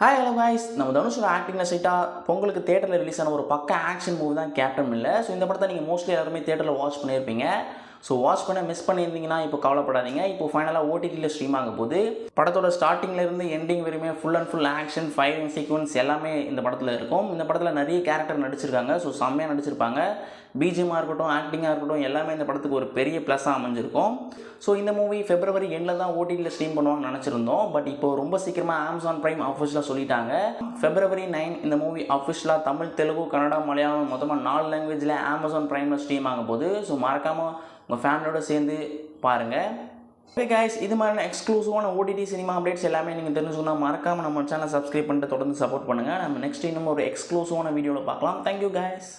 Hi hello guys, நம்ம தனுஷோட ஆக்டிங்கில் ஸ்ட்ரைட்டாக பொங்கலுக்கு தேட்டரில் ரிலீஸ் ஆன ஒரு பக்க ஆக்ஷன் மூவி தான் கேப்டன் இல்லை. ஸோ இந்த படத்தை நீங்கள் மோஸ்ட்லி எல்லாருமே தேட்டரில் வாட்ச் பண்ணியிருப்பீங்க. ஸோ வாட்ச் பண்ண மிஸ் பண்ணியிருந்தீங்கன்னா இப்போ கவலைப்படாதீங்க. இப்போ ஃபைனலாக ஓடிடியில் ஸ்ட்ரீம் ஆக போது படத்தோட ஸ்டார்டிங்லேருந்து எண்டிங் வரையுமே full and full action firing sequence எல்லாமே இந்த படத்தில் இருக்கும். இந்த படத்தில் நிறைய கேரக்டர் நடிச்சிருக்காங்க. ஸோ செம்மையாக நடிச்சிருப்பாங்க. பிஜிஎம்மாக இருக்கட்டும், ஆக்டிங்காக இருக்கட்டும், எல்லாமே இந்த படத்துக்கு ஒரு பெரிய ப்ளஸ்ஸாக அமைஞ்சிருக்கும். ஸோ இந்த மூவி February எண்டில் தான் ஓடிடியில் ஸ்ட்ரீம் பண்ணுவாங்கன்னு நினச்சிருந்தோம். பட் இப்போ ரொம்ப சீக்கிரமாக Amazon Prime அஃபிஷியலாக சொல்லிட்டாங்க. February 9 இந்த மூவி அஃபிஷியலாக தமிழ், தெலுங்கு, கன்னடா, மலையாளம் மொத்தமாக 4 லாங்குவேஜில் Amazon Primeல ஸ்ட்ரீம் ஆக போகுது. ஸோ மறக்காமல் உங்கள் ஃபேமிலியோடு சேர்ந்து பாருங்கள். ஓகே கைஸ், இது மாதிரியான எக்ஸ்க்ளூசிவான ஓடிடி சினிமா அப்டேட்ஸ் எல்லாமே நீங்கள் தெரிஞ்சுக்கணும்னா மறக்காமல் நம்ம சேனலை சப்ஸ்கிரைப் பண்ணிட்டு தொடர்ந்து சப்போர்ட் பண்ணுங்கள். நம்ம நெக்ஸ்ட் இன்னும் ஒரு எக்ஸ்க்ளூசிவான வீடியோவில் பார்க்கலாம். Thank you guys.